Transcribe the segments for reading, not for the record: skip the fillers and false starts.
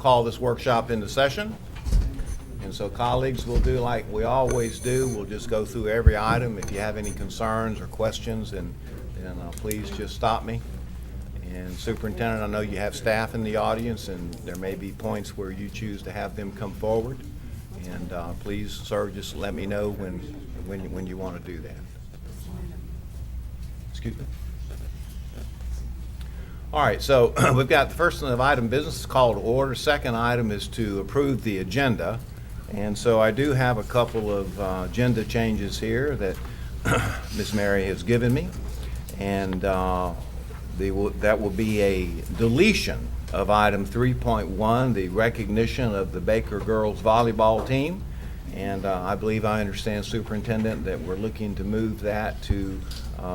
call this workshop into session. And so colleagues, we'll do like we always do. We'll just go through every item. If you have any concerns or questions, then please just stop me. And Superintendent, I know you have staff in the audience, and there may be points where you choose to have them come forward. And please, sir, just let me know when you want to do that. Excuse me. All right, so we've got the first item of business is called to order. Second item is to approve the agenda. And so I do have a couple of agenda changes here that Ms. Mary has given me. And that will be a deletion of item 3.1, the recognition of the Baker girls volleyball team. And I believe I understand, Superintendent, that we're looking to move that to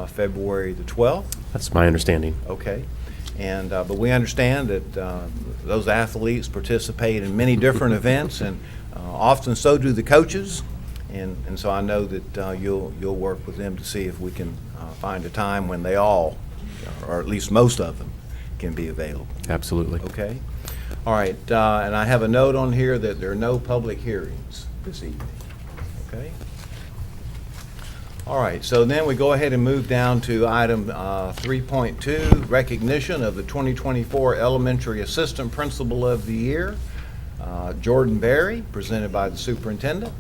February the 12th. That's my understanding. Okay. And but we understand that those athletes participate in many different events, and often so do the coaches. And so I know that you'll work with them to see if we can find a time when they all, or at least most of them, can be available. Absolutely. Okay. All right. And I have a note on here that there are no public hearings this evening. Okay. All right, so then we go ahead and move down to item 3.2, recognition of the 2024 Elementary Assistant Principal of the Year, Jordan Berry, presented by the Superintendent.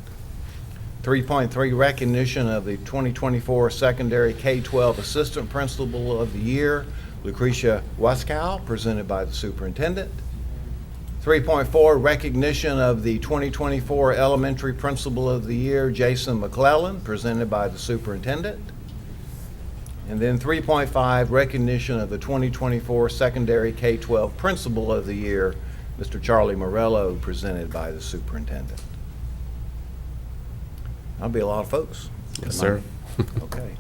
3.3, recognition of the 2024 Secondary K-12 Assistant Principal of the Year, Lucretia Waskow, presented by the Superintendent. 3.4, recognition of the 2024 Elementary Principal of the Year, Jason McClellan, presented by the Superintendent. And then 3.5, recognition of the 2024 Secondary K-12 Principal of the Year, Mr. Charlie Morello, presented by the Superintendent. That'll be a lot of folks. Yes, sir. Okay.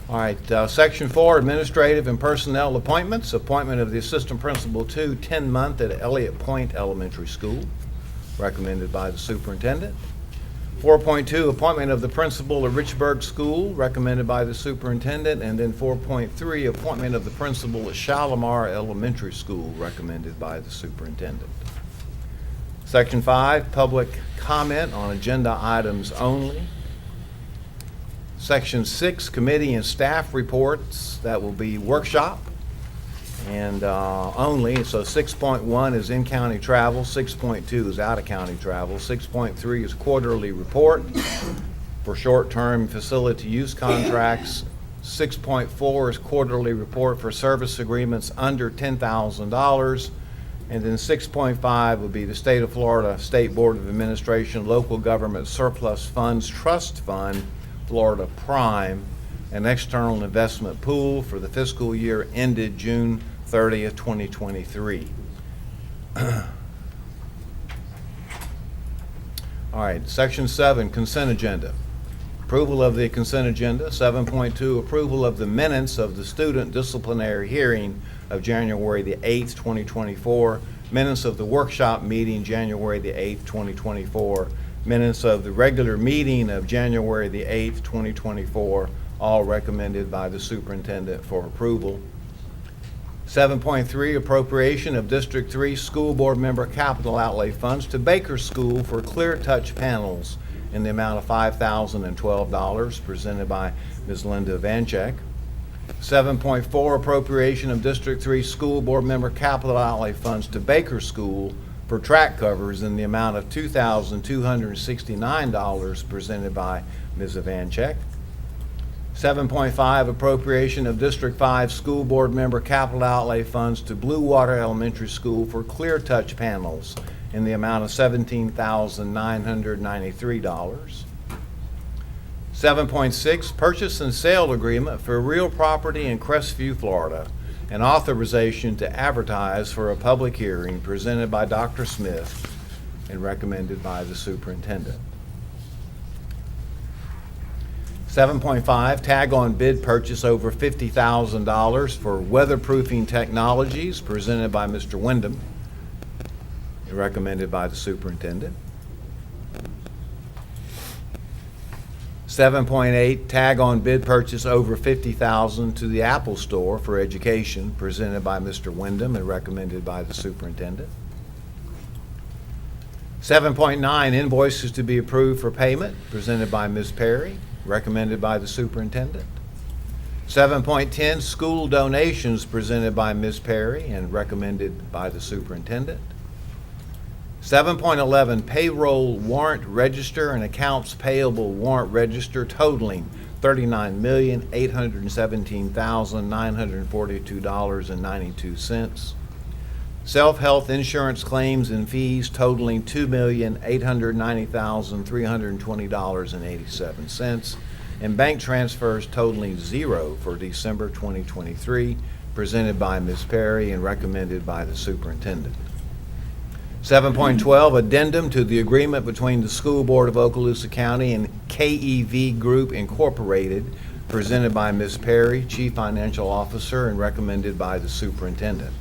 All right, Section 4, Administrative and Personnel Appointments. Appointment of the Assistant Principal to 10-month at Elliott Point Elementary School, recommended by the Superintendent. 4.2, Appointment of the Principal of Richburg School, recommended by the Superintendent. And then 4.3, Appointment of the Principal at Shalimar Elementary School, recommended by the Superintendent. Section 5, Public Comment on Agenda Items Only. Section 6, Committee and Staff Reports. That will be workshop and only. So 6.1 is in-county travel, 6.2 is out-of-county travel, 6.3 is quarterly report for short-term facility use contracts, 6.4 is quarterly report for service agreements under $10,000, and then 6.5 would be the State of Florida State Board of Administration Local Government Surplus Funds Trust Fund, Florida Prime, an external investment pool for the fiscal year ended June 30th, 2023. All right, Section 7, Consent Agenda. Approval of the consent agenda. 7.2, approval of the minutes of the student disciplinary hearing of January the 8th, 2024. Minutes of the workshop meeting January the 8th, 2024. Minutes of the regular meeting of January the 8th, 2024, all recommended by the Superintendent for approval. 7.3, appropriation of District 3 School Board member capital outlay funds to Baker School for Clear Touch panels in the amount of $5,012, presented by Ms. Linda Vanchek. 7.4, appropriation of District 3 School Board member capital outlay funds to Baker School for track covers in the amount of $2,269, presented by Ms. Vanchek. 7.5, appropriation of District 5 School Board member capital outlay funds to Blue Water Elementary School for Clear Touch panels in the amount of $17,993. 7.6, purchase and sale agreement for real property in Crestview, Florida, and authorization to advertise for a public hearing, presented by Dr. Smith and recommended by the Superintendent. 7.5, tag on bid purchase over $50,000 for weatherproofing technologies, presented by Mr. Wyndham and recommended by the Superintendent. 7.8, tag on bid purchase over $50,000 to the Apple Store for education, presented by Mr. Wyndham and recommended by the Superintendent. 7.9, invoices to be approved for payment, presented by Ms. Perry, recommended by the superintendent. 7.10, school donations, presented by Ms. Perry and recommended by the superintendent. 7.11, payroll warrant register and accounts payable warrant register totaling $39,817,942.92. Self-health insurance claims and fees totaling $2,890,320.87. And bank transfers totaling $0 for December 2023, presented by Ms. Perry and recommended by the superintendent. 7.12, addendum to the agreement between the School Board of Okaloosa County and KEV Group Incorporated, presented by Ms. Perry, Chief Financial Officer, and recommended by the superintendent.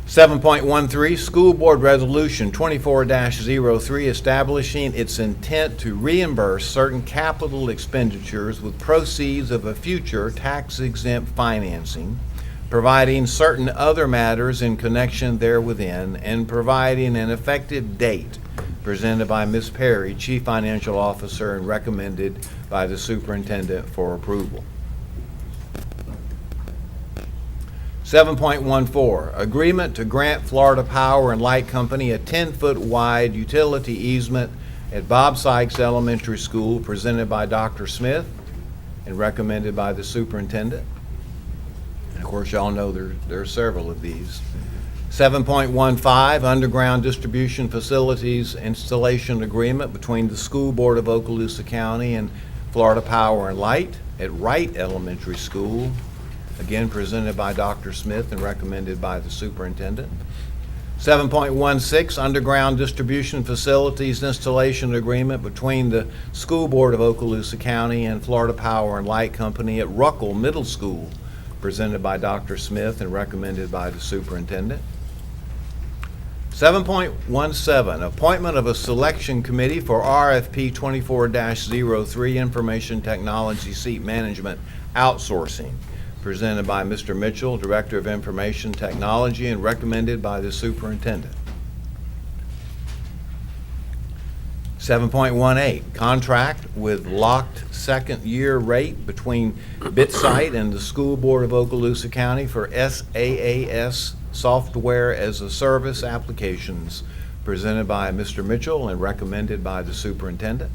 7.13, School Board Resolution 24-03, establishing its intent to reimburse certain capital expenditures with proceeds of a future tax-exempt financing, providing certain other matters in connection therewithin, and providing an effective date, presented by Ms. Perry, Chief Financial Officer, and recommended by the superintendent for approval. 7.14, agreement to grant Florida Power and Light Company a 10-foot wide utility easement at Bob Sykes Elementary School, presented by Dr. Smith and recommended by the superintendent. And of course, y'all know there are several of these. 7.15, underground distribution facilities installation agreement between the School Board of Okaloosa County and Florida Power and Light at Wright Elementary School, again presented by Dr. Smith and recommended by the superintendent. 7.16, underground distribution facilities installation agreement between the School Board of Okaloosa County and Florida Power and Light Company at Ruckle Middle School, presented by Dr. Smith and recommended by the superintendent. 7.17, appointment of a selection committee for RFP 24-03, information technology seat management outsourcing, presented by Mr. Mitchell, Director of Information Technology, and recommended by the superintendent. 7.18, contract with locked second-year rate between BitSite and the School Board of Okaloosa County for SaaS software as a service applications, presented by Mr. Mitchell and recommended by the superintendent.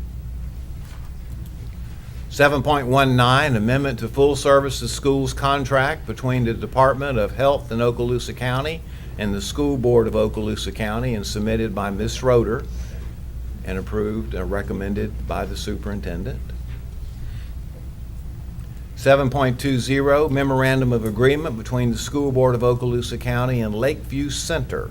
7.19, amendment to full services schools contract between the Department of Health in Okaloosa County and the School Board of Okaloosa County, and submitted by Ms. Schroeder and approved and recommended by the superintendent. 7.20, memorandum of agreement between the School Board of Okaloosa County and Lakeview Center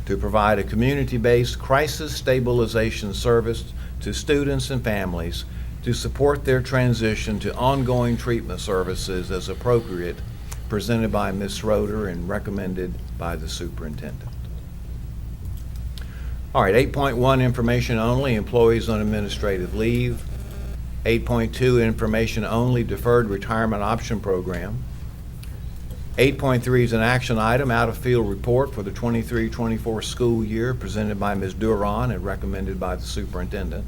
to provide a community-based crisis stabilization service to students and families to support their transition to ongoing treatment services as appropriate, presented by Ms. Schroeder and recommended by the superintendent. All right, 8.1, information only, employees on administrative leave. 8.2, information only, deferred retirement option program. 8.3 is an action item, out-of-field report for the 23-24 school year, presented by Ms. Duran and recommended by the superintendent.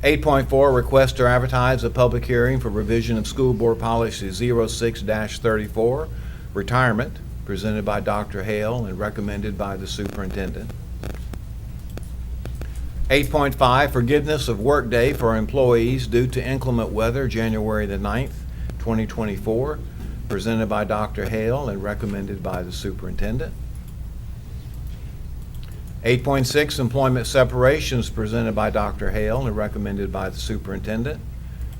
8.4, request to advertise a public hearing for revision of School Board Policy 06-34, retirement, presented by Dr. Hale and recommended by the superintendent. 8.5, forgiveness of workday for employees due to inclement weather, January the 9th, 2024, presented by Dr. Hale and recommended by the superintendent. 8.6, employment separations, presented by Dr. Hale and recommended by the superintendent.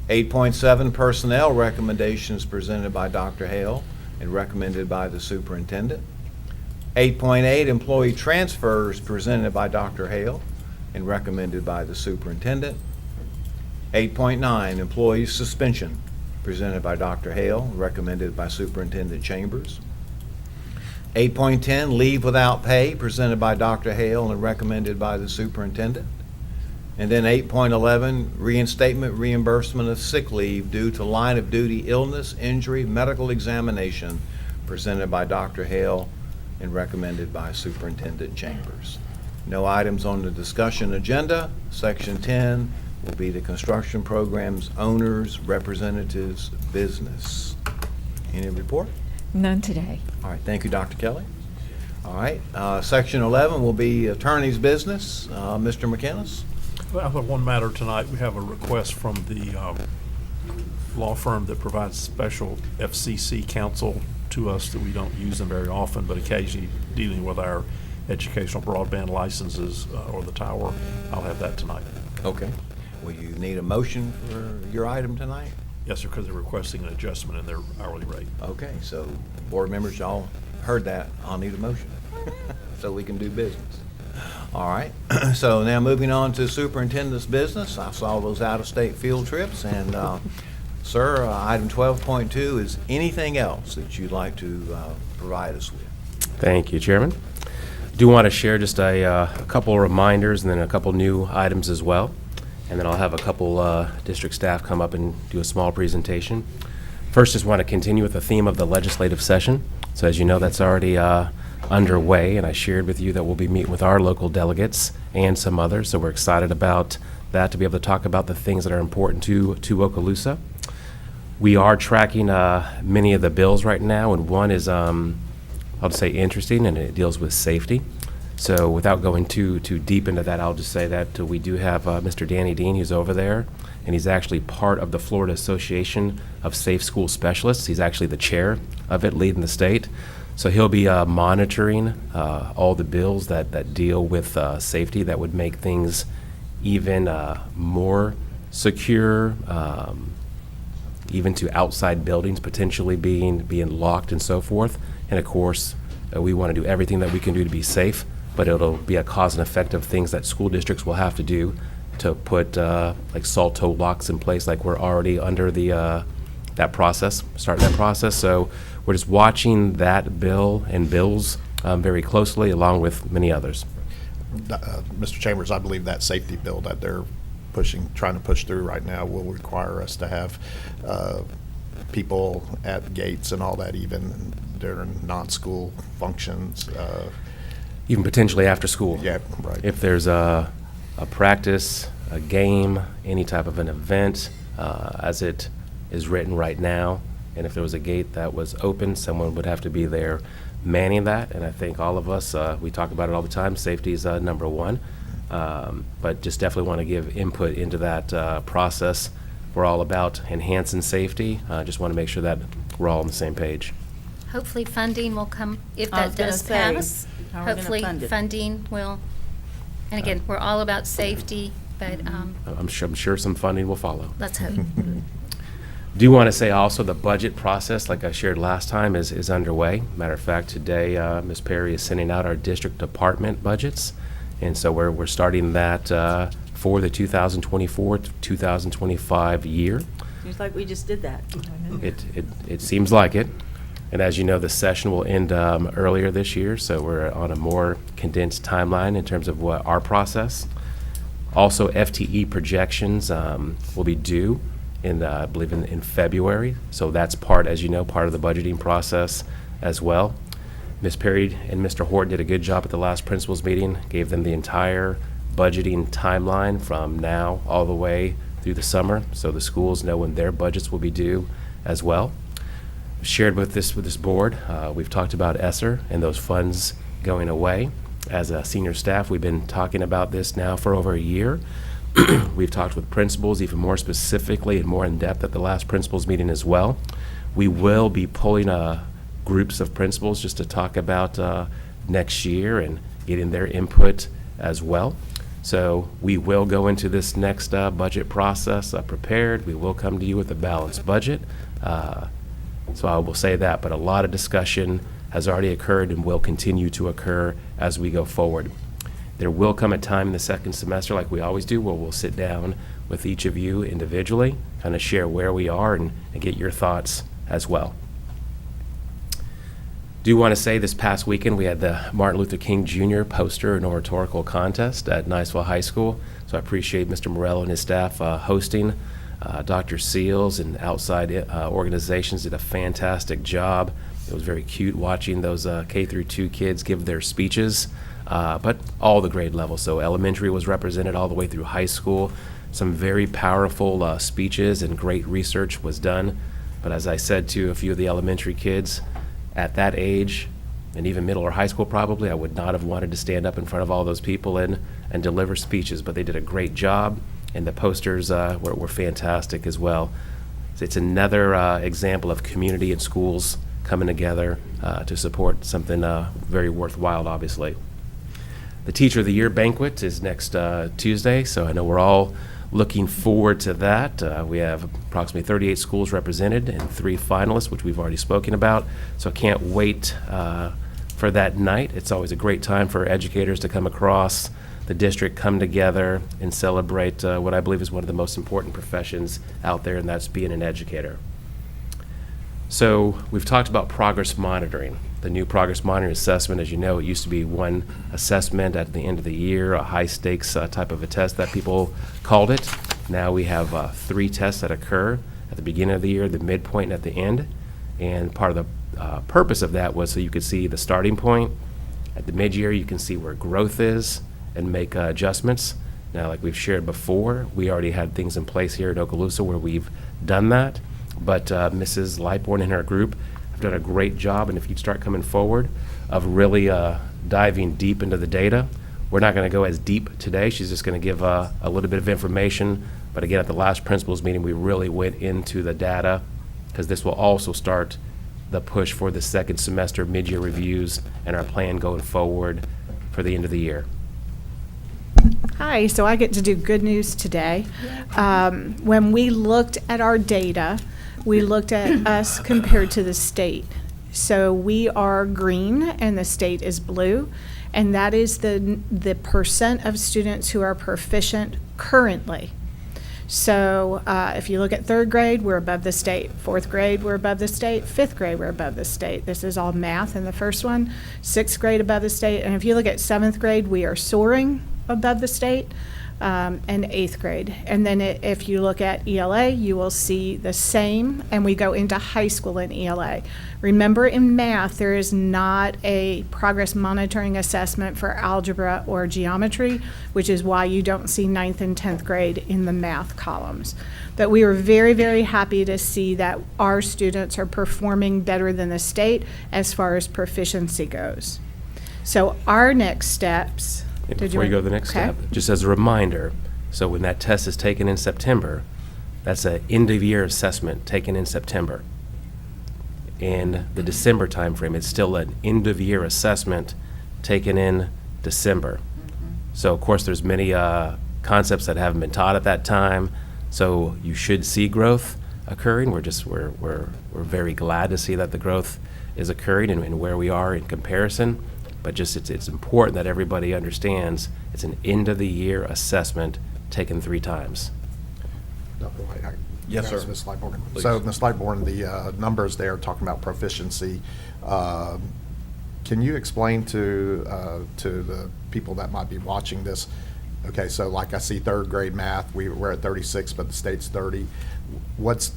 8.7, personnel recommendations, presented by Dr. Hale and recommended by the superintendent. 8.8, employee transfers, presented by Dr. Hale and recommended by the superintendent. 8.9, employee suspension, presented by Dr. Hale, recommended by Superintendent Chambers. 8.10, leave without pay, presented by Dr. Hale and recommended by the superintendent. And then 8.11, reinstatement reimbursement of sick leave due to line of duty illness, injury, medical examination, presented by Dr. Hale and recommended by Superintendent Chambers. No items on the discussion agenda. Section 10 will be the construction program's owners, representatives, business. Any report? None today. All right, thank you, Dr. Kelly. All right, Section 11 will be attorney's business. Mr. McInnes? Well, I have one matter tonight. We have a request from the law firm that provides special FCC counsel to us that we don't use them very often, but occasionally dealing with our educational broadband licenses or the tower. I'll have that tonight. Okay. Will you need a motion for your item tonight? Yes, sir, because they're requesting an adjustment in their hourly rate. Okay, so board members, y'all heard that. I'll need a motion so we can do business. All right, so now moving on to superintendent's business. I saw those out-of-state field trips, and sir, item 12.2 is anything else that you'd like to provide us with? Thank you, Chairman. Do want to share just a couple of reminders and then a couple new items as well. And then I'll have a couple district staff come up and do a small presentation. First, just want to continue with the theme of the legislative session. So as you know, that's already underway, and I shared with you that we'll be meeting with our local delegates and some others. So we're excited about that, to be able to talk about the things that are important to Okaloosa. We are tracking many of the bills right now, and one is, I'll just say interesting, and it deals with safety. So without going too deep into that, I'll just say that we do have Mr. Danny Dean, who's over there, and he's actually part of the Florida Association of Safe School Specialists. He's actually the chair of it, leading the state. So he'll be monitoring all the bills that deal with safety that would make things even more secure, even to outside buildings potentially being locked and so forth. And of course, we want to do everything that we can do to be safe, but it'll be a cause and effect of things that school districts will have to do to put like salt toe locks in place, like we're already under the starting that process. So we're just watching that bill and bills very closely, along with many others. Mr. Chambers, I believe that safety bill that they're trying to push through right now will require us to have people at gates and all that, even during non-school functions. Even potentially after school. Yeah, right. If there's a practice, a game, any type of an event, as it is written right now, and if there was a gate that was open, someone would have to be there manning that. And I think all of us, we talk about it all the time, safety is number one. But just definitely want to give input into that process. We're all about enhancing safety. Just want to make sure that we're all on the same page. Hopefully funding will come, if I that was gonna does say, pass. how are we gonna Hopefully fund it? funding will, and again, we're all about safety, but I'm sure some funding will follow. let's hope. Do want to say also the budget process, like I shared last time, is underway. Matter of fact, today Ms. Perry is sending out our district department budgets, and so we're starting that for the 2024 to 2025 year. Seems like we just did that. It seems like it. And as you know, the session will end earlier this year, so we're on a more condensed timeline in terms of what our process. Also, FTE projections will be due I believe in February. So that's part, as you know, part of the budgeting process as well. Ms. Perry and Mr. Horton did a good job at the last principals meeting, gave them the entire budgeting timeline from now all the way through the summer, so the schools know when their budgets will be due as well. Shared with this board, we've talked about ESSER and those funds going away. As a senior staff, we've been talking about this now for over a year. We've talked with principals even more specifically and more in depth at the last principals meeting as well. We will be pulling groups of principals just to talk about next year and getting their input as well. So we will go into this next budget process prepared. We will come to you with a balanced budget. So I will say that, but a lot of discussion has already occurred and will continue to occur as we go forward. There will come a time in the second semester, like we always do, where we'll sit down with each of you individually, kind of share where we are and get your thoughts as well. Do want to say this past weekend we had the Martin Luther King Jr. poster and oratorical contest at Niceville High School. So I appreciate Mr. Morello and his staff hosting Dr. Seals and outside organizations did a fantastic job. It was very cute watching those K through 2 kids give their speeches, but all the grade levels. So elementary was represented all the way through high school. Some very powerful speeches and great research was done. But as I said to a few of the elementary kids, at that age, and even middle or high school probably, I would not have wanted to stand up in front of all those people and deliver speeches, but they did a great job, and the posters were fantastic as well. So it's another example of community and schools coming together to support something very worthwhile, obviously. The Teacher of the Year banquet is next Tuesday, so I know we're all looking forward to that. We have approximately 38 schools represented and 3 finalists, which we've already spoken about, so I can't wait for that night. It's always a great time for educators to come across the district, come together, and celebrate what I believe is one of the most important professions out there, and that's being an educator. So we've talked about progress monitoring. The new progress monitoring assessment, as you know, it used to be one assessment at the end of the year, a high-stakes type of a test that people called it. Now we have 3 tests that occur at the beginning of the year, the midpoint, and at the end. And part of the purpose of that was so you could see the starting point. At the mid-year, you can see where growth is and make adjustments. Now, like we've shared before, we already had things in place here at Okaloosa where we've done that. But Mrs. Lightbourne and her group have done a great job, and if you start coming forward, of really diving deep into the data. We're not going to go as deep today. She's just going to give a little bit of information. But again, at the last principals meeting, we really went into the data, because this will also start the push for the second semester mid-year reviews and our plan going forward for the end of the year. Hi, so I get to do good news today. When we looked at our data, we looked at us compared to the state. So we are green and the state is blue, and that is the percent of students who are proficient currently. So if you look at 3rd grade, we're above the state. 4th grade, we're above the state. 5th grade, we're above the state. This is all math in the first one. 6th grade above the state. And if you look at 7th grade, we are soaring above the state, and 8th grade. And then if you look at ELA, you will see the same, and we go into high school in ELA. Remember, in math, there is not a progress monitoring assessment for algebra or geometry, which is why you don't see 9th and 10th grade in the math columns. But we were very, very happy to see that our students are performing better than the state as far as proficiency goes. So our next steps. And before you go to the next step, just as a reminder, so when that test is taken in September, that's an end-of-year assessment taken in September. In the December timeframe, it's still an end-of-year assessment taken in December. So, of course, there's many concepts that haven't been taught at that time, so you should see growth occurring. We're very glad to see that the growth is occurring and where we are in comparison. But just it's important that everybody understands it's an end-of-the-year assessment taken 3 times. Yes, sir. Ms. Lightbourne. Please. So, Ms. Lightbourne, the numbers there talking about proficiency, can you explain to the people that might be watching this? Okay, so like I see 3rd grade math, we're at 36, but the state's 30. What's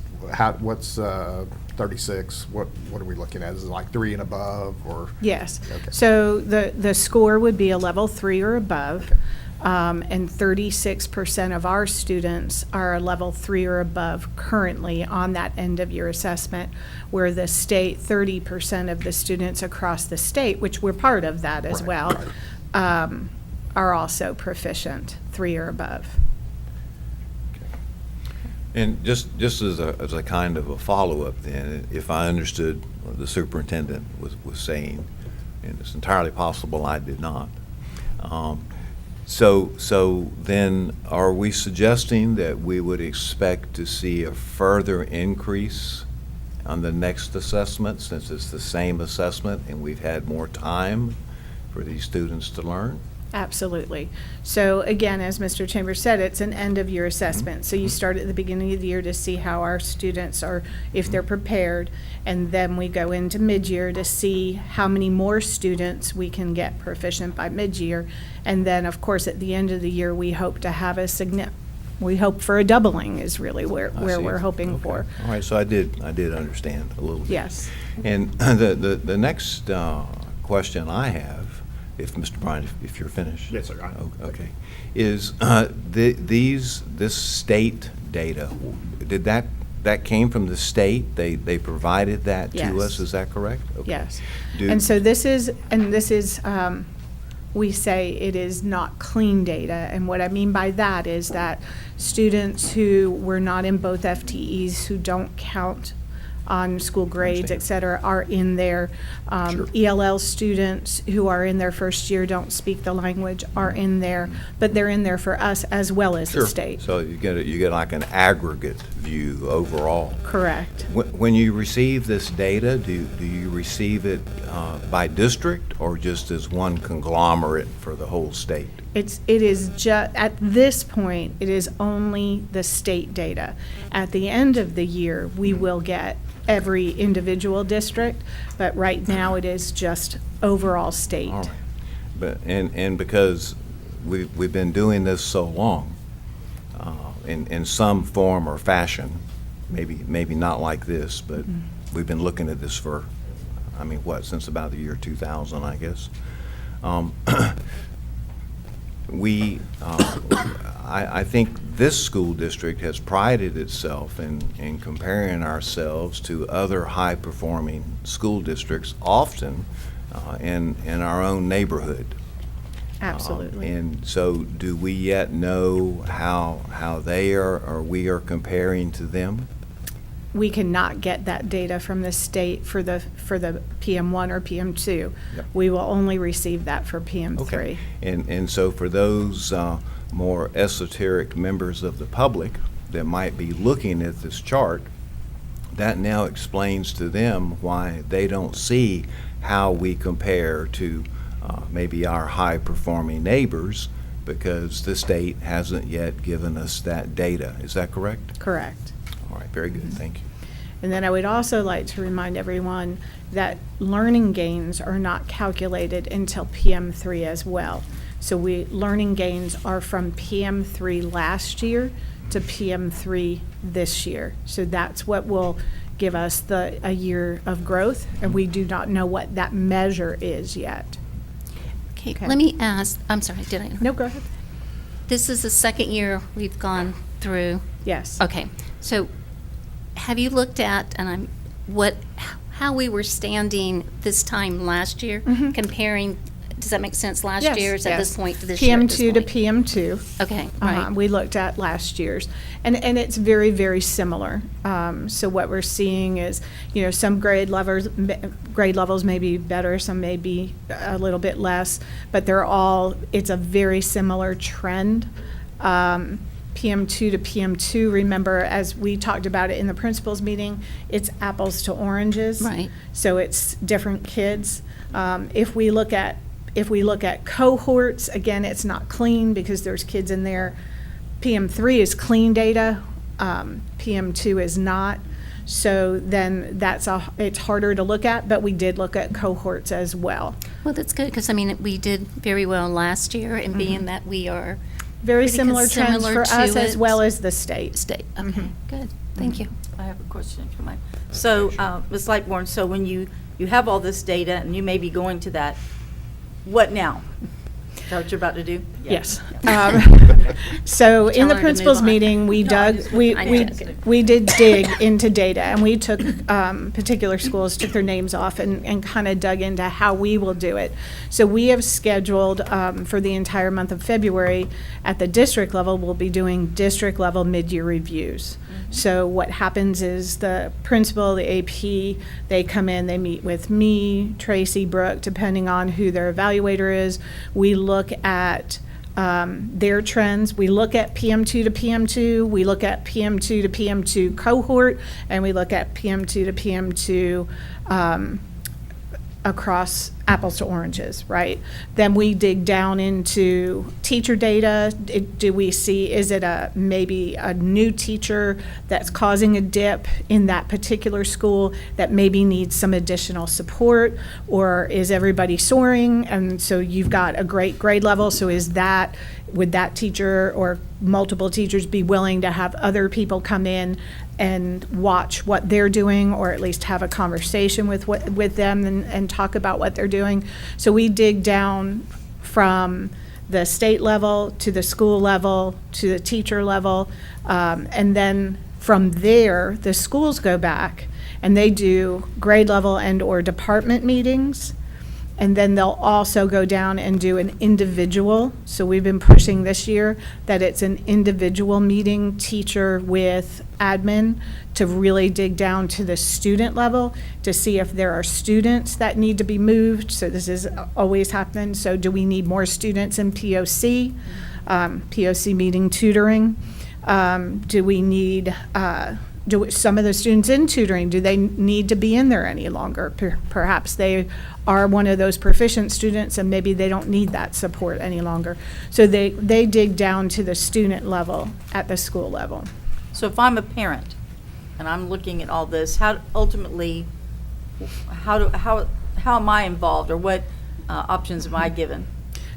36? What are we looking at? Is it like 3 and above, or? Yes. Okay. So the score would be a level 3 or above. Okay. And 36% of our students are a level 3 or above currently on that end-of-year assessment, where the state, 30% of the students across the state, which we're part of that as Right, well, right. are also proficient, 3 or above. And just as a kind of a follow-up then, if I understood what the superintendent was saying, and it's entirely possible I did not. So then are we suggesting that we would expect to see a further increase on the next assessment, since it's the same assessment and we've had more time for these students to learn? Absolutely. So again, as Mr. Chambers said, it's an end-of-year assessment. So you start at the beginning of the year to see how our students are, if they're prepared, and then we go into mid-year to see how many more students we can get proficient by mid-year. And then, of course, at the end of the year, we hope to have a We hope for a doubling is really where I see. we're hoping Okay. for. All right, so I did understand a little bit. Yes. And the next question I have, if Mr. Bryan, if you're finished. Yes, sir, I am. Okay, is this state data, did that came from the state? They provided that to Yes. us, is that correct? Okay. Yes. Do- And so this is, we say it is not clean data. And what I mean by that is that students who were not in both FTEs, who don't count on school grades, et Understand. cetera, are in there. Sure. ELL students who are in their first year, don't speak the language, are in there, but they're in there for us as well as the Sure. state. So you get like an aggregate view overall. Correct. When you receive this data, do you receive it by district or just as one conglomerate for the whole state? It is at this point, it is only the state data. At the end of the year, we will get every individual district, but right now it is just overall state. All right. But, and because we've been doing this so long, in some form or fashion, maybe not like this, but we've been looking at this for, I mean, what, since about the year 2000, I guess. I think this school district has prided itself in comparing ourselves to other high-performing school districts, often in our own neighborhood. Absolutely. And so do we yet know how they are, or we are comparing to them? We cannot get that data from the state for the PM1 or PM2. Yep. We will only receive that for PM3. Okay. And so for those more esoteric members of the public that might be looking at this chart, that now explains to them why they don't see how we compare to maybe our high-performing neighbors, because the state hasn't yet given us that data. Is that correct? Correct. All right, very good, thank you. And then I would also like to remind everyone that learning gains are not calculated until PM3 as well. So learning gains are from PM3 last year to PM3 this year. So that's what will give us a year of growth, and we do not know what that measure is yet. Okay, Okay. let me ask, I'm sorry, did I? No, go ahead. This is the second year we've gone through. Yes. Okay, so have you looked at, how we were standing this time last year, comparing, does that make sense, last Yes, year's at this yes. point to this year at this PM2 to point? PM2. Okay, right. We looked at last year's, and it's very, very similar. So what we're seeing is, some grade levels may be better, some may be a little bit less, but it's a very similar trend. PM2 to PM2, remember, as we talked about it in the principals meeting, it's apples to oranges. Right. So it's different kids. If we look at cohorts, again, it's not clean because there's kids in there. PM3 is clean data, PM2 is not. So then it's harder to look at, but we did look at cohorts as well. Well, that's good, because, we did very well last year, and being that we are Very pretty similar trends similar for us to as it. well as the state. state, okay, good, thank you. I have a question, if you mind. So, Ms. Lightborn, so when you have all this data, and you may be going to that, what now? Is that what you're about to do? Yes. So in Tell the her to principals move on. meeting, we No, dug, just- we, I we, know. we did dig into data, and we took, particular schools, took their names off and kind of dug into how we will do it. So we have scheduled, for the entire month of February, at the district level, we'll be doing district level mid-year reviews. So what happens is the principal, the AP, they come in, they meet with me, Tracy, Brooke, depending on who their evaluator is. We look at their trends. We look at PM2 to PM2, we look at PM2 to PM2 cohort, and we look at PM2 to PM2 across apples to oranges, right? Then we dig down into teacher data. Do we see, is it maybe a new teacher that's causing a dip in that particular school that maybe needs some additional support? Or is everybody soaring? And so you've got a great grade level. So would that teacher or multiple teachers be willing to have other people come in and watch what they're doing, or at least have a conversation with them and talk about what they're doing? So we dig down from the state level to the school level to the teacher level, and then from there, the schools go back and they do grade level and or department meetings. And then they'll also go down and do an individual. So we've been pushing this year that it's an individual meeting, teacher with admin, to really dig down to the student level to see if there are students that need to be moved. So this is always happened. So do we need more students in POC? POC meeting tutoring. Do we need some of the students in tutoring, do they need to be in there any longer? Perhaps they are one of those proficient students and maybe they don't need that support any longer. So they dig down to the student level at the school level. So if I'm a parent and I'm looking at all this, how ultimately, how am I involved, or what options am I given?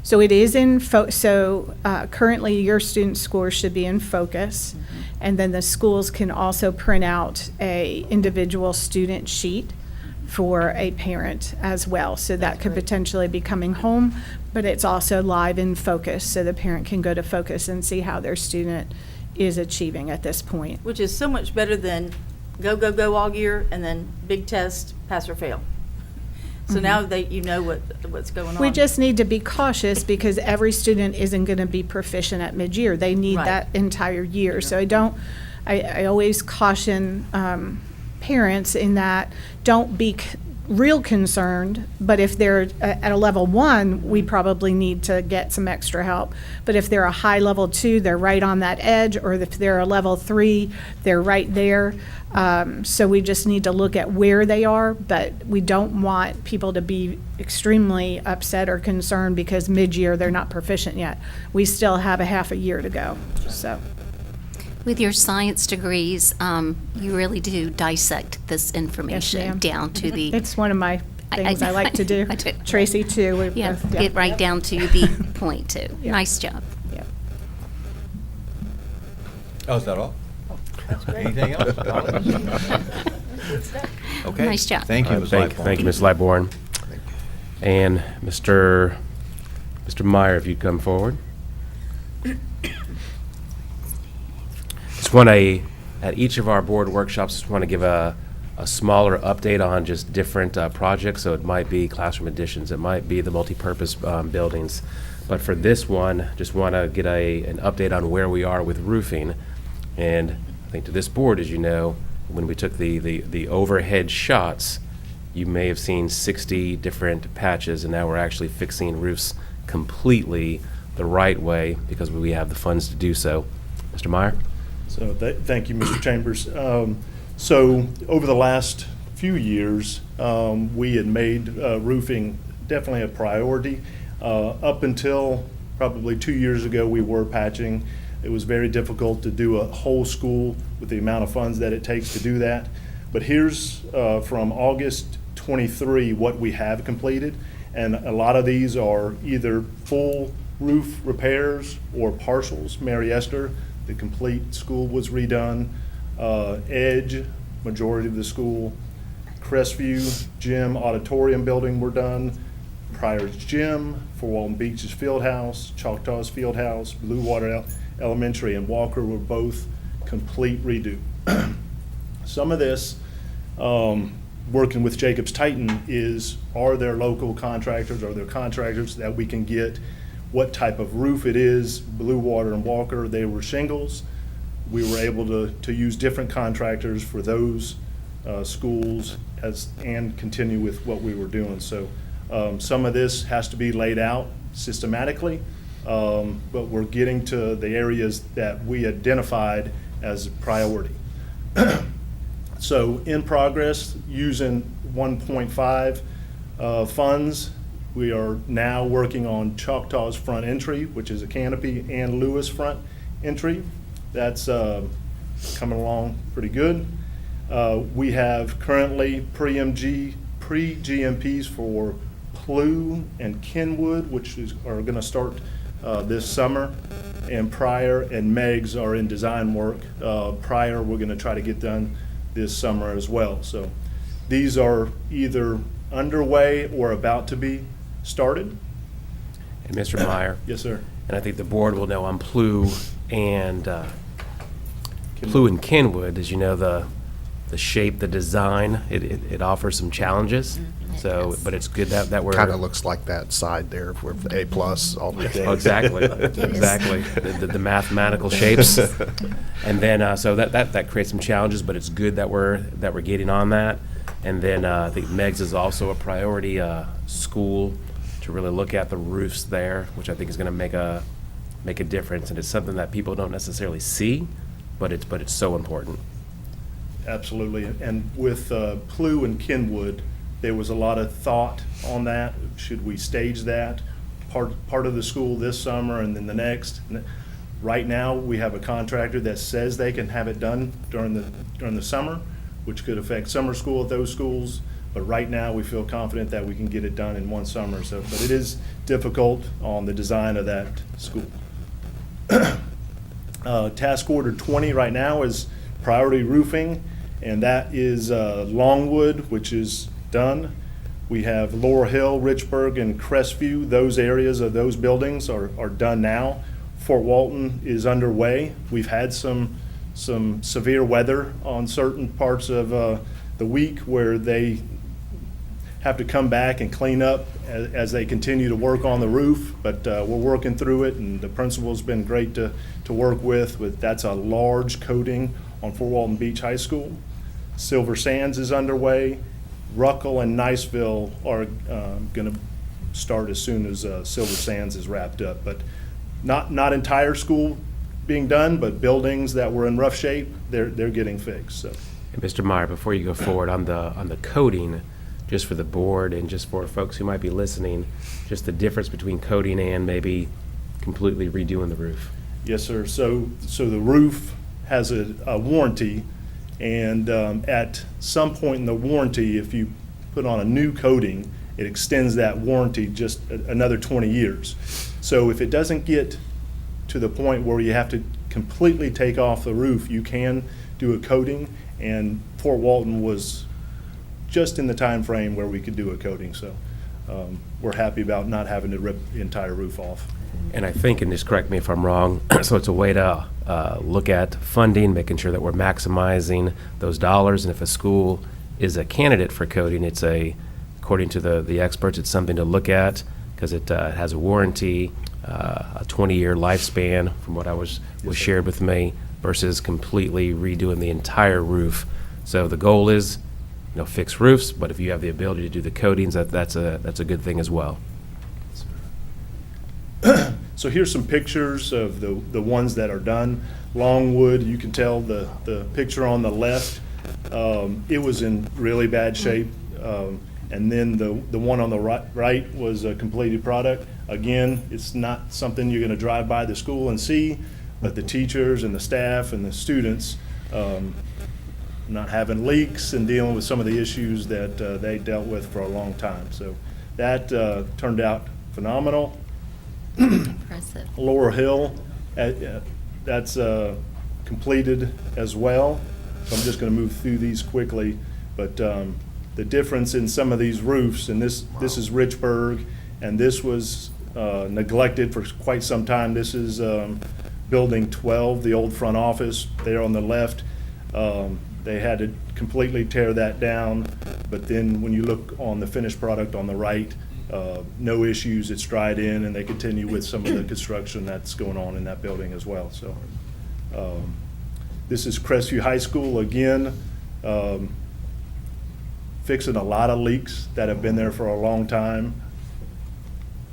So it is in, currently your student scores should be in focus. And then the schools can also print out a individual student sheet for a parent as well. So that could potentially be coming home, but it's also live in focus. So the parent can go to focus and see how their student is achieving at this point. Which is so much better than go all year and then big test, pass or fail. So now that you know what's going on. We just need to be cautious because every student isn't going to be proficient at mid-year. They need Right. that entire year. So I always caution parents in that don't be real concerned, but if they're at a level 1, we probably need to get some extra help. But if they're a high level 2, they're right on that edge, or if they're a level 3, they're right there. So we just need to look at where they are, but we don't want people to be extremely upset or concerned because mid-year they're not proficient yet. We still have a half a year to go, so. With your science degrees, you really do dissect this information ma'am. down to the. It's one of my things I like to do. I do. Tracy, too. We Yeah, both- get right down to the point, too. Yeah. Nice job. Yeah. Oh, is that all? Anything else? Okay. Nice job. Thank you, Ms. Lightbourne. Thank you, Ms. Lightbourne. And Mr. Meyer, if you'd come forward. Just want to, at each of our board workshops, just want to give a smaller update on just different projects. So it might be classroom additions, it might be the multipurpose buildings. But for this one, just want to get an update on where we are with roofing. And I think to this board, as you know, when we took the overhead shots, you may have seen 60 different patches, and now we're actually fixing roofs completely the right way because we have the funds to do so. Mr. Meyer? So thank you, Mr. Chambers. So over the last few years, we had made roofing definitely a priority. Up until probably 2 years ago, we were patching. It was very difficult to do a whole school with the amount of funds that it takes to do that. But here's from August 23 what we have completed. And a lot of these are either full roof repairs or partials. Mary Esther, the complete school was redone. Edge, majority of the school. Crestview Gym Auditorium building were done. Pryor's Gym, Fort Walton Beach's Fieldhouse, Choctaw's Fieldhouse, Blue Water Elementary and Walker were both complete redo. Some of this, working with Jacobs Titan, are there local contractors, are there contractors that we can get what type of roof it is? Blue Water and Walker, they were shingles. We were able to use different contractors for those schools and continue with what we were doing. So some of this has to be laid out systematically, but we're getting to the areas that we identified as a priority. So in progress, using 1.5 funds, we are now working on Choctaw's front entry, which is a canopy, and Lewis front entry. That's coming along pretty good. We have currently pre-GMPs for Plue and Kenwood, which are going to start this summer. And Pryor and Meigs are in design work. Pryor, we're going to try to get done this summer as well. So these are either underway or about to be started. And Mr. Meyer, Yes, sir. and I think the board will know on Plue and Kenwood, as you know, the shape, the design, it offers some challenges. So, but it's good that we're. Kind of looks like that side there with A+, all the. Oh, exactly, exactly. The mathematical shapes. And then, so that creates some challenges, but it's good that we're getting on that. And then I think Meigs is also a priority school to really look at the roofs there, which I think is going to make a difference. And it's something that people don't necessarily see, but it's so important. Absolutely. And with Plue and Kenwood, there was a lot of thought on that. Should we stage that part of the school this summer and then the next? Right now, we have a contractor that says they can have it done during the summer, which could affect summer school at those schools. But right now, we feel confident that we can get it done in one summer. So, but it is difficult on the design of that school. Task order 20 right now is priority roofing, and that is Longwood, which is done. We have Laurel Hill, Richburg, and Crestview. Those areas of those buildings are done now. Fort Walton is underway. We've had some severe weather on certain parts of the week where they have to come back and clean up as they continue to work on the roof, but we're working through it, and the principal's been great to work with. That's a large coating on Fort Walton Beach High School. Silver Sands is underway. Ruckle and Niceville are going to start as soon as Silver Sands is wrapped up, but not entire school being done, but buildings that were in rough shape, they're getting fixed. So. And Mr. Meyer, before you go forward on the coating, just for the board and just for folks who might be listening, just the difference between coating and maybe completely redoing the roof. Yes, sir. So the roof has a warranty, and at some point in the warranty, if you put on a new coating, it extends that warranty just another 20 years. So if it doesn't get to the point where you have to completely take off the roof, you can do a coating, and Fort Walton was just in the time frame where we could do a coating. So we're happy about not having to rip the entire roof off. And I think, and just correct me if I'm wrong, so it's a way to look at funding, making sure that we're maximizing those dollars. And if a school is a candidate for coating, it's according to the experts, it's something to look at because it has a warranty, a 20-year lifespan from what was shared with me, versus completely redoing the entire roof. So the goal is, fix roofs, but if you have the ability to do the coatings, that's a good thing as well. So here's some pictures of the ones that are done. Longwood, you can tell the picture on the left, it was in really bad shape. And then the one on the right was a completed product. Again, it's not something you're going to drive by the school and see, but the teachers and the staff and the students not having leaks and dealing with some of the issues that they dealt with for a long time. So that turned out phenomenal. Impressive. Laurel Hill, that's completed as well. So I'm just going to move through these quickly, but the difference in some of these roofs, and this is Richburg, and this was neglected for quite some time. This is Building 12, the old front office there on the left. They had to completely tear that down, but then when you look on the finished product on the right, no issues, it's dried in, and they continue with some of the construction that's going on in that building as well. So this is Crestview High School again, fixing a lot of leaks that have been there for a long time.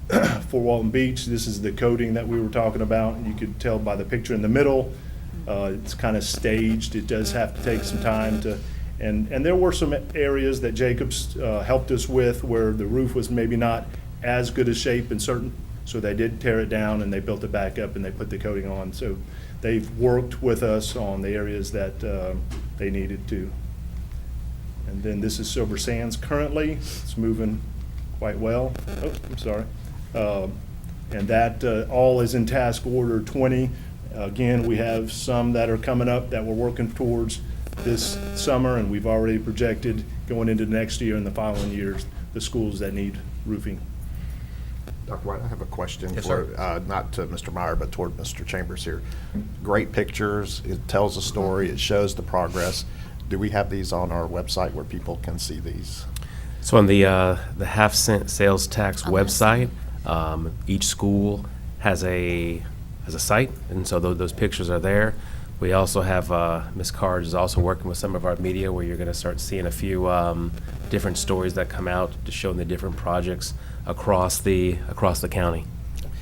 Fort Walton Beach, this is the coating that we were talking about. You could tell by the picture in the middle, it's kind of staged. It does have to take some time to, And there were some areas that Jacobs helped us with where the roof was maybe not as good a shape in certain, so they did tear it down and they built it back up and they put the coating on. So they've worked with us on the areas that they needed to. And then this is Silver Sands currently. It's moving quite well. Oh, I'm sorry. And that all is in task order 20. Again, we have some that are coming up that we're working towards this summer, and we've already projected going into next year and the following years, the schools that need roofing. Dr. White, I have a question Yes, for, sir. not to Mr. Meyer, but toward Mr. Chambers here. Great pictures, it tells a story, it shows the progress. Do we have these on our website where people can see these? So on the half-cent sales tax On this. website, each school has a site, and so those pictures are there. We also have, Ms. Carr is also working with some of our media where you're going to start seeing a few different stories that come out to show the different projects across the county.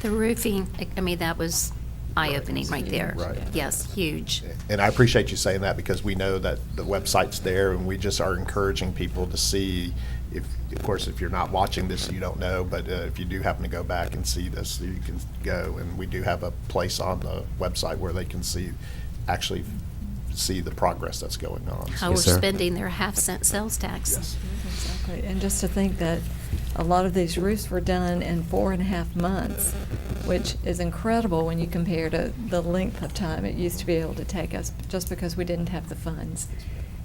The roofing, I mean, that was eye-opening right there. Right. Yes, huge. And I appreciate you saying that because we know that the website's there and we just are encouraging people to see. If, of course, if you're not watching this, you don't know, but if you do happen to go back and see this, you can go. And we do have a place on the website where they can actually see the progress that's going on. How Yes, we're sir. spending their half-cent sales tax. Yes. Exactly, and just to think that a lot of these roofs were done in 4.5 months, which is incredible when you compare to the length of time it used to be able to take us, just because we didn't have the funds.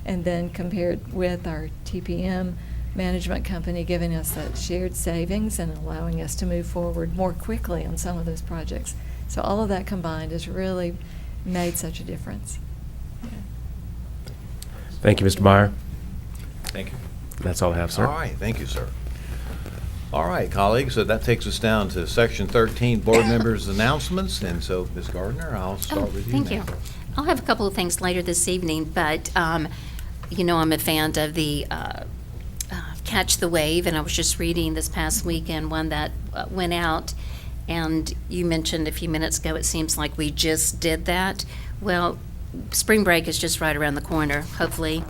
And then compared with our TPM management company giving us that shared savings and allowing us to move forward more quickly on some of those projects. So all of that combined has really made such a difference. Thank you, Mr. Meyer. Thank you. That's all I have, sir. All right, thank you, sir. All right, colleagues, so that takes us down to Section 13, Board Members' Announcements. And so, Ms. Gardner, I'll start with you Thank now. you. I'll have a couple of things later this evening, but, you know, I'm a fan of the Catch the Wave, and I was just reading this past weekend one that went out, and you mentioned a few minutes ago, it seems like we just did that. Well, spring break is just right around the corner, hopefully,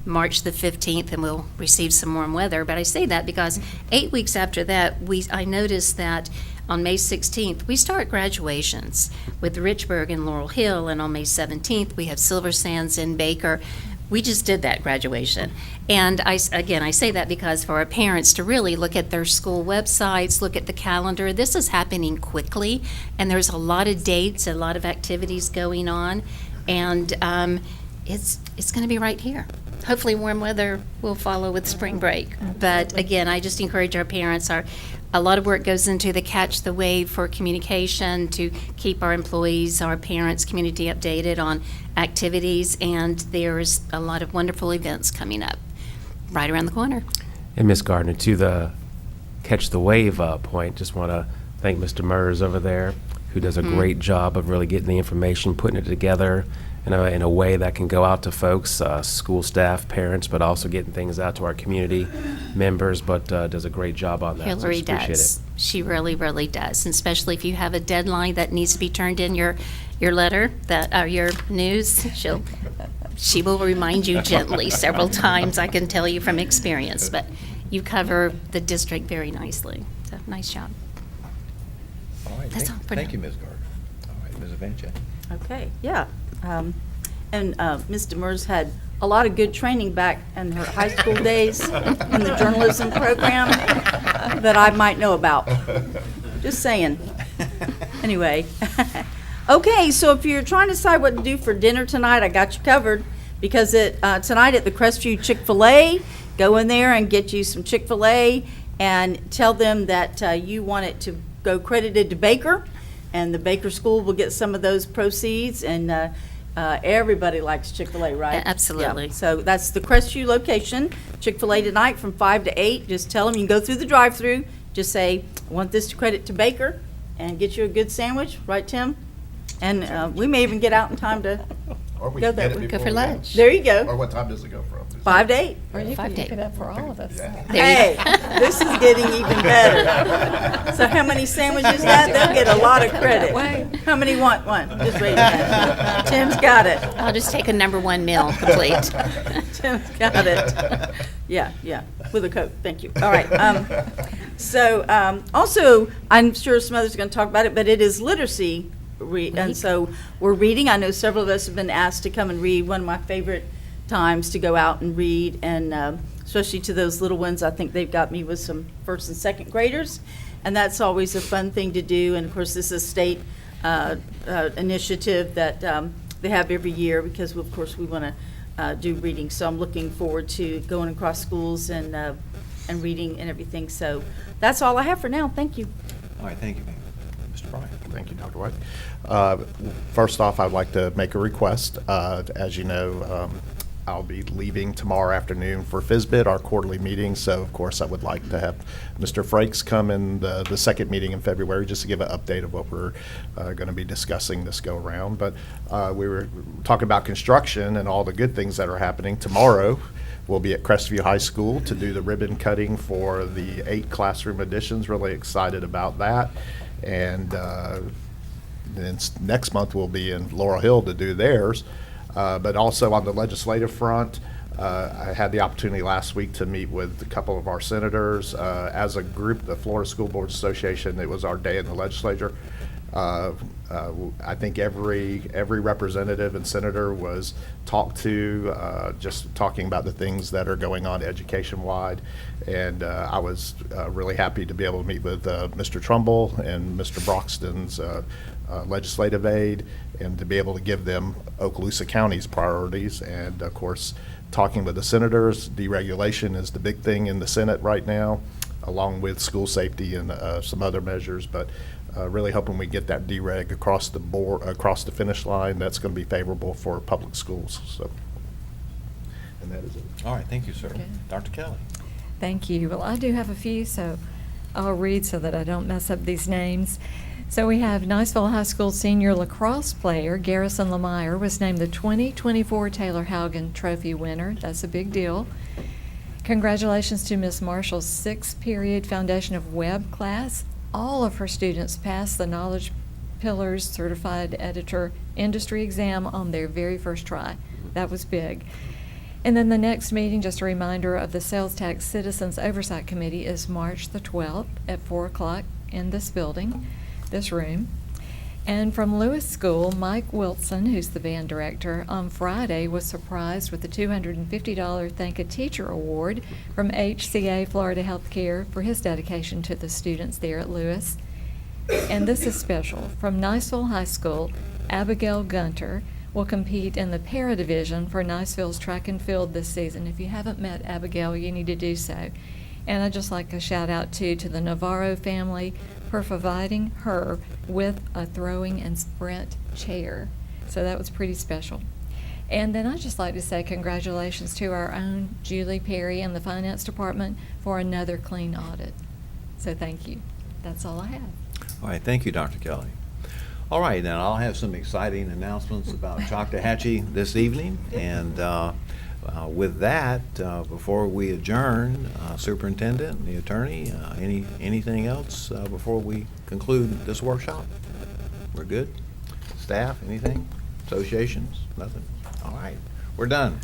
March the 15th, and we'll receive some warm weather. But I say that because 8 weeks after that, I noticed that on May 16th, we start graduations with Richburg and Laurel Hill, and on May 17th, we have Silver Sands and Baker. We just did that graduation. And I say that because for our parents to really look at their school websites, look at the calendar, this is happening quickly, and there's a lot of dates, a lot of activities going on, and it's going to be right here. Hopefully warm weather will follow with spring break. But again, I just encourage our parents, a lot of work goes into the Catch the Wave for communication to keep our employees, our parents, community updated on activities, and there's a lot of wonderful events coming up right around the corner. And Ms. Gardner, to the Catch the Wave point, just want to thank Mr. Mers over there, who does a great job of really getting the information, putting it together in a way that can go out to folks, school staff, parents, but also getting things out to our community members, but does a great job on that. So Hillary just appreciate does. it. She really, really does, and especially if you have a deadline that needs to be turned in your letter, your news, she will remind you gently several times, I can tell you from experience, but you cover the district very nicely, so nice job. All right, That's all for thank now. you, Ms. Gardner. All right, Ms. Evancho. Okay, yeah. And Ms. Demers had a lot of good training back in her high school days in the journalism program that I might know about. Just saying. Anyway. Okay, so if you're trying to decide what to do for dinner tonight, I got you covered. Because tonight at the Crestview Chick-fil-A, go in there and get you some Chick-fil-A and tell them that you want it to go credited to Baker. And the Baker School will get some of those proceeds, and everybody likes Chick-fil-A, right? Absolutely. Yeah. So that's the Crestview location, Chick-fil-A tonight from 5 to 8. Just tell them, you can go through the drive-through, just say, I want this to credit to Baker, and get you a good sandwich, right, Tim? And we may even get out in time to Or we Go can that get it way. Go before for we lunch. there you Or go. what time does it go from? 5 to 8. Or you 5 could to keep 8. it up for all of us. There Hey, you go. this is getting even better. So how many sandwiches that? They'll get a lot of credit. Way. How many want one? Just raise your hand. Tim's got it. I'll just take a number 1 meal complete. Tim's got it. Yeah, with a Coke, thank you. All right. Also, I'm sure some others are going to talk about it, but it is literacy. And so we're reading. I know several of us have been asked to come and read. One of my favorite times to go out and read, and especially to those little ones. I think they've got me with some first and second graders, and that's always a fun thing to do. And of course, this is a state initiative that they have every year because, of course, we want to do reading. So I'm looking forward to going across schools and reading and everything. So that's all I have for now. Thank you. All right, thank you, ma'am. Mr. Bryant. Thank you, Dr. White. First off, I'd like to make a request. As you know, I'll be leaving tomorrow afternoon for FSBIT, our quarterly meeting. So, of course, I would like to have Mr. Frakes come in the second meeting in February just to give an update of what we're going to be discussing this go-around. But we were talking about construction and all the good things that are happening. Tomorrow, we'll be at Crestview High School to do the ribbon cutting for the 8 classroom additions. Really excited about that. And then next month we'll be in Laurel Hill to do theirs. But also on the legislative front, I had the opportunity last week to meet with a couple of our senators. As a group, the Florida School Boards Association, it was our day in the legislature. I think every representative and senator was talked to, just talking about the things that are going on education-wide. And I was really happy to be able to meet with Mr. Trumbull and Mr. Broxton's legislative aide, and to be able to give them Okaloosa County's priorities. And of course, talking with the senators, deregulation is the big thing in the Senate right now, along with school safety and some other measures. But really hoping we get that dereg across the board, across the finish line. That's going to be favorable for public schools. So, and that is it. All right, thank you, sir. Okay. Dr. Kelly. Thank you. Well, I do have a few, so I'll read so that I don't mess up these names. So we have Niceville High School senior lacrosse player Garrison Lemire was named the 2024 Taylor Haugen Trophy winner. That's a big deal. Congratulations to Ms. Marshall's 6th period Foundation of Web class. All of her students passed the Knowledge Pillars Certified Editor Industry exam on their very first try. That was big. And then the next meeting, just a reminder of the Sales Tax Citizens Oversight Committee, is March the 12th at 4 o'clock in this building, this room. And from Lewis School, Mike Wilson, who's the band director, on Friday was surprised with the $250 Thank a Teacher Award from HCA Florida Healthcare for his dedication to the students there at Lewis. And this is special. From Niceville High School, Abigail Gunter will compete in the para division for Niceville's track and field this season. If you haven't met Abigail, you need to do so. And I'd just like a shout out to the Navarro family for providing her with a throwing and sprint chair. So that was pretty special. And then I'd just like to say congratulations to our own Julie Perry and the Finance Department for another clean audit. So thank you. That's all I have. All right, thank you, Dr. Kelly. All right, now I'll have some exciting announcements about Choctawhatchee this evening. And with that, before we adjourn, Superintendent, the attorney, anything else before we conclude this workshop? We're good? Staff, anything? Associations? Nothing? All right, we're done.